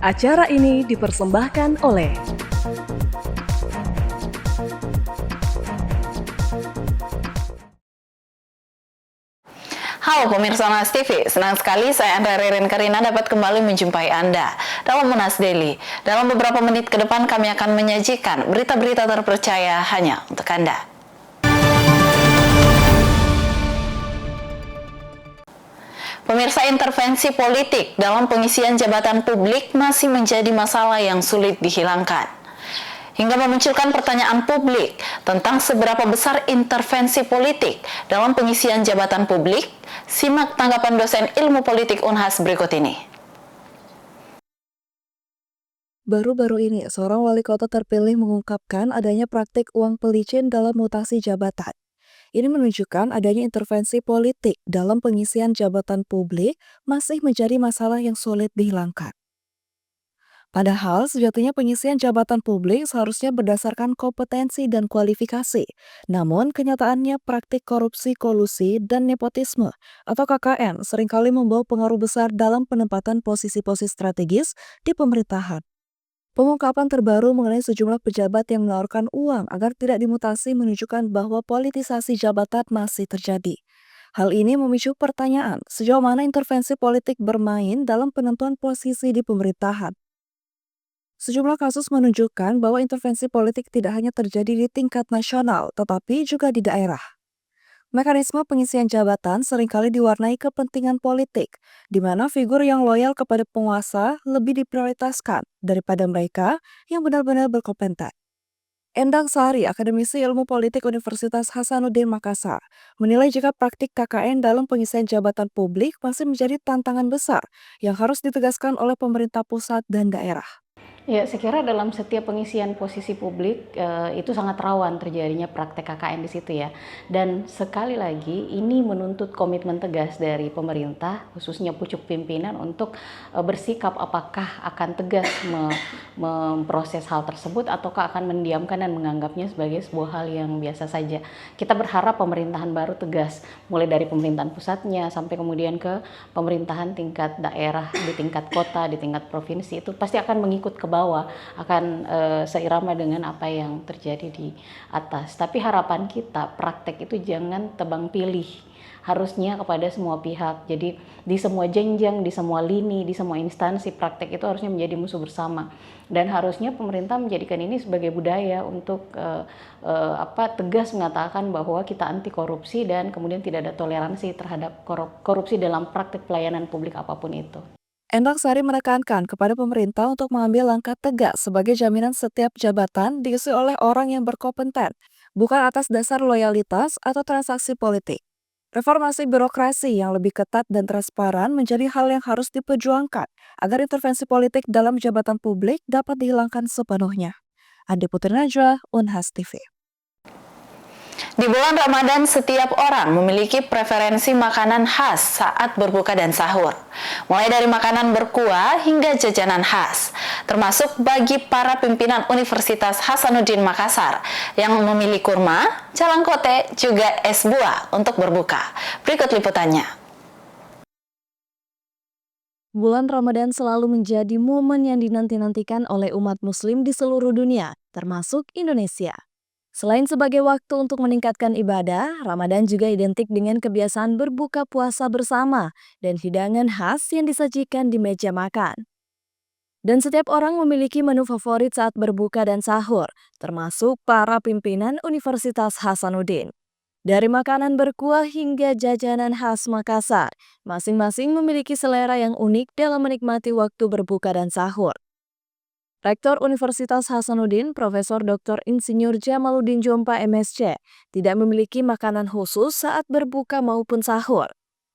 Acara ini dipersembahkan oleh Halo pemirsa Monas TV, senang sekali saya Andra Ririn Karina dapat kembali menjumpai Anda dalam Monas Daily. Dalam beberapa menit ke depan kami akan menyajikan berita-berita terpercaya hanya untuk Anda. Pemirsa, intervensi politik dalam pengisian jabatan publik masih menjadi masalah yang sulit dihilangkan. Hingga memunculkan pertanyaan publik tentang seberapa besar intervensi politik dalam pengisian jabatan publik. Simak tanggapan dosen ilmu politik Unhas berikut ini. Baru-baru ini, seorang wali kota terpilih mengungkapkan adanya praktik uang pelicin dalam mutasi jabatan. Ini menunjukkan adanya intervensi politik dalam pengisian jabatan publik masih menjadi masalah yang sulit dihilangkan. Padahal sejatinya pengisian jabatan publik seharusnya berdasarkan kompetensi dan kualifikasi. Namun kenyataannya praktik korupsi, kolusi, dan nepotisme atau KKN seringkali membawa pengaruh besar dalam penempatan posisi-posisi strategis di pemerintahan. Pengungkapan terbaru mengenai sejumlah pejabat yang menawarkan uang agar tidak dimutasi menunjukkan bahwa politisasi jabatan masih terjadi. Hal ini memicu pertanyaan sejauh mana intervensi politik bermain dalam penentuan posisi di pemerintahan. Sejumlah kasus menunjukkan bahwa intervensi politik tidak hanya terjadi di tingkat nasional, tetapi juga di daerah. Mekanisme pengisian jabatan seringkali diwarnai kepentingan politik, di mana figur yang loyal kepada penguasa lebih diprioritaskan daripada mereka yang benar-benar berkompeten. Endang Sari, akademisi ilmu politik Universitas Hasanuddin Makassar, menilai jika praktik KKN dalam pengisian jabatan publik masih menjadi tantangan besar yang harus ditegaskan oleh pemerintah pusat dan daerah. Ya, saya kira dalam setiap pengisian posisi publik itu sangat rawan terjadinya praktek KKN di situ ya. Dan sekali lagi ini menuntut komitmen tegas dari pemerintah, khususnya pucuk pimpinan untuk bersikap apakah akan tegas memproses hal tersebut ataukah akan mendiamkan dan menganggapnya sebagai sebuah hal yang biasa saja. Kita berharap pemerintahan baru tegas, mulai dari pemerintahan pusatnya sampai kemudian ke pemerintahan tingkat daerah, di tingkat kota, di tingkat provinsi, itu pasti akan mengikut ke bawah, akan seirama dengan apa yang terjadi di atas. Tapi harapan kita praktek itu jangan tebang pilih, harusnya kepada semua pihak. Jadi di semua jenjang, di semua lini, di semua instansi praktek itu harusnya menjadi musuh bersama. Dan harusnya pemerintah menjadikan ini sebagai budaya untuk tegas mengatakan bahwa kita anti korupsi dan kemudian tidak ada toleransi terhadap korupsi dalam praktek pelayanan publik apapun itu. Endang Sari menekankan kepada pemerintah untuk mengambil langkah tegas sebagai jaminan setiap jabatan diisi oleh orang yang berkompeten, bukan atas dasar loyalitas atau transaksi politik. Reformasi birokrasi yang lebih ketat dan transparan menjadi hal yang harus diperjuangkan agar intervensi politik dalam jabatan publik dapat dihilangkan sepenuhnya. Andi Putri Najwa, Unhas TV. Di bulan Ramadan, setiap orang memiliki preferensi makanan khas saat berbuka dan sahur. Mulai dari makanan berkuah hingga jajanan khas, termasuk bagi para pimpinan Universitas Hasanuddin Makassar yang memilih kurma, jalangkote, juga es buah untuk berbuka. Berikut liputannya. Bulan Ramadan selalu menjadi momen yang dinanti-nantikan oleh umat muslim di seluruh dunia, termasuk Indonesia. Selain sebagai waktu untuk meningkatkan ibadah, Ramadan juga identik dengan kebiasaan berbuka puasa bersama dan hidangan khas yang disajikan di meja makan. Dan setiap orang memiliki menu favorit saat berbuka dan sahur, termasuk para pimpinan Universitas Hasanuddin. Dari makanan berkuah hingga jajanan khas Makassar, masing-masing memiliki selera yang unik dalam menikmati waktu berbuka dan sahur. Rektor Universitas Hasanuddin, Profesor Dr. Insinyur Jamaluddin Jompa MSc, tidak memiliki makanan khusus saat berbuka maupun sahur.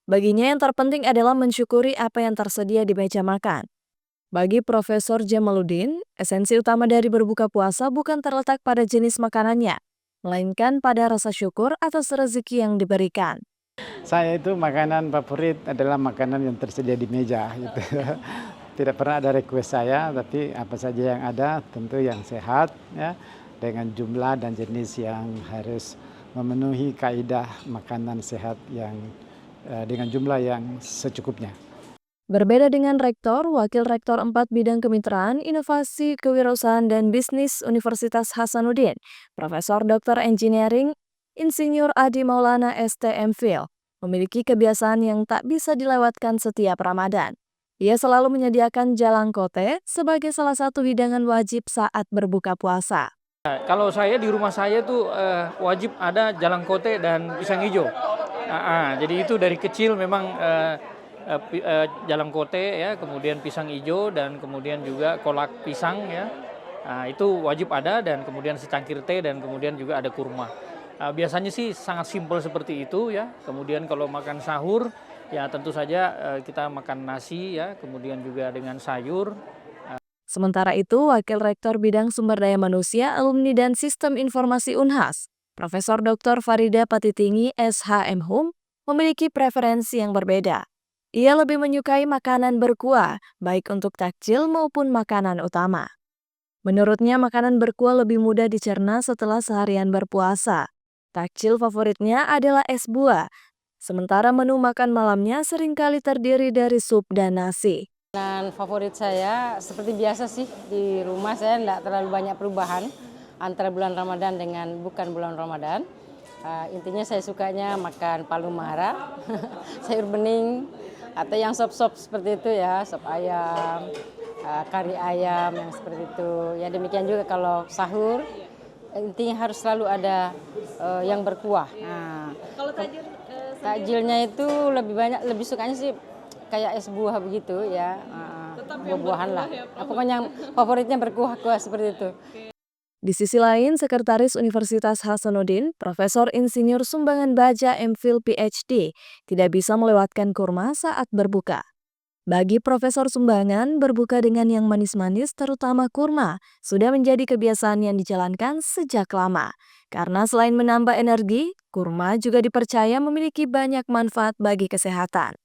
Baginya yang terpenting adalah mensyukuri apa yang tersedia di meja makan. Bagi Profesor Jamaluddin, esensi utama dari berbuka puasa bukan terletak pada jenis makanannya, melainkan pada rasa syukur atas rezeki yang diberikan. Saya itu makanan favorit adalah makanan yang tersedia di meja gitu. Tidak pernah ada request saya, tapi apa saja yang ada tentu yang sehat ya, dengan jumlah dan jenis yang harus memenuhi kaidah makanan sehat yang dengan jumlah yang secukupnya. Berbeda dengan Rektor, Wakil Rektor 4 Bidang Kemitraan, Inovasi, Kewirausahaan, dan Bisnis Universitas Hasanuddin, Profesor Dr. Engineering, Insinyur Adi Maulana STMFil, memiliki kebiasaan yang tak bisa dilewatkan setiap Ramadan. Ia selalu menyediakan jalangkote sebagai salah satu hidangan wajib saat berbuka puasa. Kalau saya di rumah saya tuh wajib ada jalangkote dan pisang hijau. Jadi itu dari kecil memang jalangkote ya, kemudian pisang hijau dan kemudian juga kolak pisang ya. Itu wajib ada dan kemudian secangkir teh dan kemudian juga ada kurma. Biasanya sih sangat simpel seperti itu ya. Kemudian kalau makan sahur ya tentu saja kita makan nasi ya, kemudian juga dengan sayur. Sementara itu, Wakil Rektor Bidang Sumber Daya Manusia, Alumni dan Sistem Informasi Unhas, Profesor Dr. Farida Patitinggi SHM Hum, memiliki preferensi yang berbeda. Ia lebih menyukai makanan berkuah, baik untuk takjil maupun makanan utama. Menurutnya, makanan berkuah lebih mudah dicerna setelah seharian berpuasa. Takjil favoritnya adalah es buah, sementara menu makan malamnya seringkali terdiri dari sup dan nasi. Makanan favorit saya seperti biasa sih, di rumah saya tidak terlalu banyak perubahan antara bulan Ramadan dengan bukan bulan Ramadan. Intinya saya sukanya makan palu mara, sayur bening, atau yang sop-sop seperti itu ya, sop ayam, kari ayam yang seperti itu. Ya demikian juga kalau sahur, intinya harus selalu ada yang berkuah. Kalau takjilnya itu lebih sukanya sih kayak es buah begitu ya, buah-buahan lah. Pokoknya favoritnya berkuah-kuah seperti itu. Di sisi lain, Sekretaris Universitas Hasanuddin, Profesor Insinyur Sumbangan Baja MPhil PhD, tidak bisa melewatkan kurma saat berbuka. Bagi Profesor Sumbangan, berbuka dengan yang manis-manis terutama kurma sudah menjadi kebiasaan yang dijalankan sejak lama. Karena selain menambah energi, kurma juga dipercaya memiliki banyak manfaat bagi kesehatan.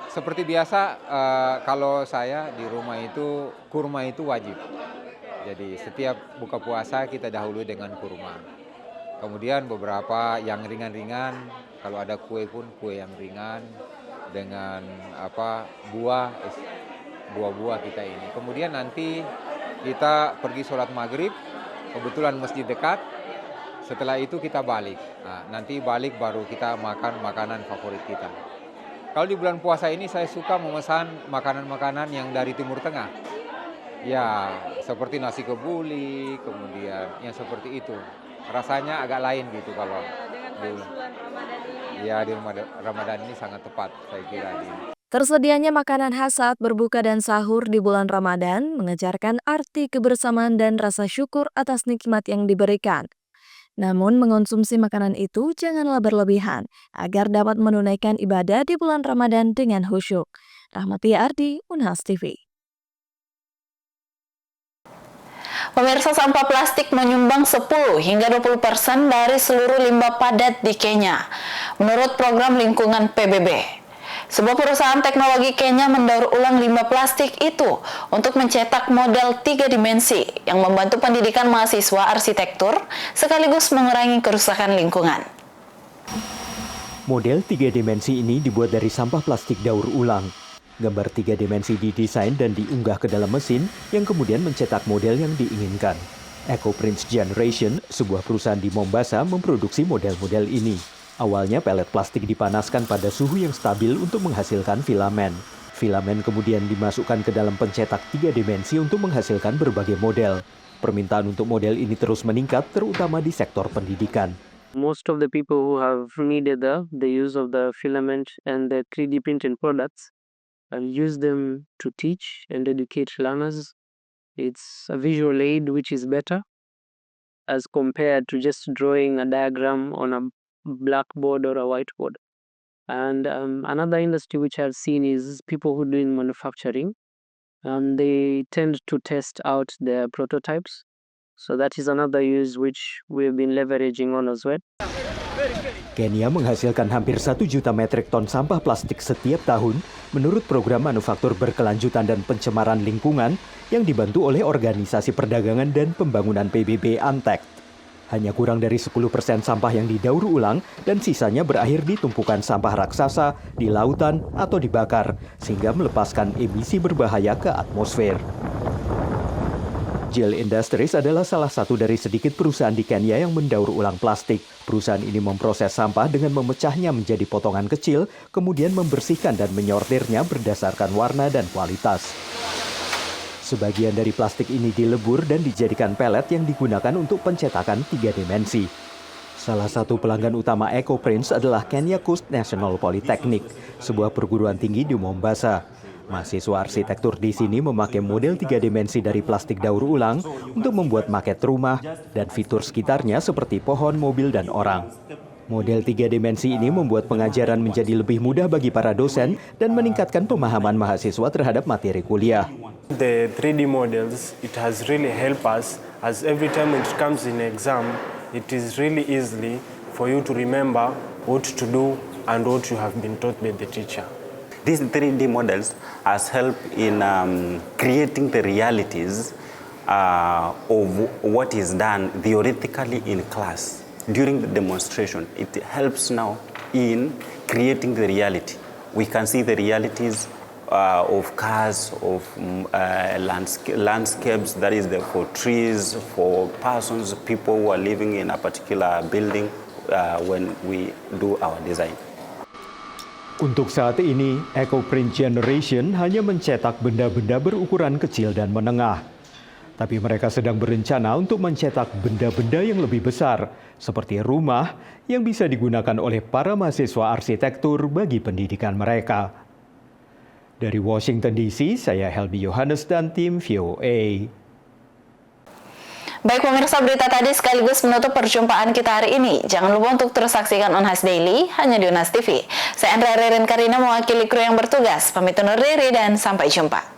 Seperti biasa, kalau saya di rumah itu kurma itu wajib. Jadi setiap buka puasa kita dahului dengan kurma. Kemudian beberapa yang ringan-ringan, kalau ada kue pun kue yang ringan dengan buah-buah kita ini. Kemudian nanti kita pergi sholat maghrib, kebetulan masjid dekat. Setelah itu kita balik. Nanti balik baru kita makan makanan favorit kita. Kalau di bulan puasa ini saya suka memesan makanan-makanan yang dari Timur Tengah. Ya, seperti nasi kebuli, kemudian yang seperti itu. Rasanya agak lain gitu kalau di Ramadan ini sangat tepat saya kira ini. Tersedianya makanan khas saat berbuka dan sahur di bulan Ramadan mengejarkan arti kebersamaan dan rasa syukur atas nikmat yang diberikan. Namun mengonsumsi makanan itu janganlah berlebihan agar dapat menunaikan ibadah di bulan Ramadan dengan khusyuk. Rahmatia Ardi, Unhas TV. Pemirsa, sampah plastik menyumbang 10 hingga 20% dari seluruh limbah padat di Kenya. Menurut program lingkungan PBB. Sebuah perusahaan teknologi Kenya mendaur ulang limbah plastik itu untuk mencetak model 3 dimensi yang membantu pendidikan mahasiswa arsitektur sekaligus mengurangi kerusakan lingkungan. Model 3 dimensi ini dibuat dari sampah plastik daur ulang. Gambar 3 dimensi didesain dan diunggah ke dalam mesin yang kemudian mencetak model yang diinginkan. EcoPrints Generation, sebuah perusahaan di Mombasa, memproduksi model-model ini. Awalnya pelet plastik dipanaskan pada suhu yang stabil untuk menghasilkan filamen. Filamen kemudian dimasukkan ke dalam pencetak 3 dimensi untuk menghasilkan berbagai model. Permintaan untuk model ini terus meningkat, terutama di sektor pendidikan. Most of the people who have needed the use of the filament and the 3D printing products use them to teach and educate learners. It's a visual aid which is better as compared to just drawing a diagram on a blackboard or a whiteboard. And another industry which I've seen is people who do in manufacturing. They tend to test out their prototypes. So that is another use which we've been leveraging on as well. Kenya menghasilkan hampir 1 juta metrik ton sampah plastik setiap tahun menurut program manufaktur berkelanjutan dan pencemaran lingkungan yang dibantu oleh Organisasi Perdagangan dan Pembangunan PBB ANTEC. Hanya kurang dari 10% sampah yang didaur ulang dan sisanya berakhir di tumpukan sampah raksasa, di lautan, atau dibakar, sehingga melepaskan emisi berbahaya ke atmosfer. Gel Industries adalah salah satu dari sedikit perusahaan di Kenya yang mendaur ulang plastik. Perusahaan ini memproses sampah dengan memecahnya menjadi potongan kecil, kemudian membersihkan dan menyortirnya berdasarkan warna dan kualitas. Sebagian dari plastik ini dilebur dan dijadikan pelet yang digunakan untuk pencetakan 3 dimensi. Salah satu pelanggan utama EcoPrints adalah Kenya Coast National Polytechnic, sebuah perguruan tinggi di Mombasa. Mahasiswa arsitektur di sini memakai model 3 dimensi dari plastik daur ulang untuk membuat maket rumah dan fitur sekitarnya seperti pohon, mobil, dan orang. Model 3 dimensi ini membuat pengajaran menjadi lebih mudah bagi para dosen dan meningkatkan pemahaman mahasiswa terhadap materi kuliah. The 3D models, it has really helped us as every time it comes in exam, it is really easily for you to remember what to do and what you have been taught by the teacher. These 3D models has helped in creating the realities of what is done theoretically in class. During the demonstration, it helps now in creating the reality. We can see the realities of cars, of landscapes, that is for trees, for persons, people who are living in a particular building when we do our design. Untuk saat ini, EcoPrint Generation hanya mencetak benda-benda berukuran kecil dan menengah. Tapi mereka sedang berencana untuk mencetak benda-benda yang lebih besar, seperti rumah yang bisa digunakan oleh para mahasiswa arsitektur bagi pendidikan mereka. Dari Washington DC, saya Helby Yohanes dan tim VOA. Baik pemirsa, berita tadi sekaligus menutup perjumpaan kita hari ini. Jangan lupa untuk terus saksikan Unhas Daily hanya di Unhas TV. Saya Andrea Ririn Karina mewakili kru yang bertugas. Pamit undur diri dan sampai jumpa.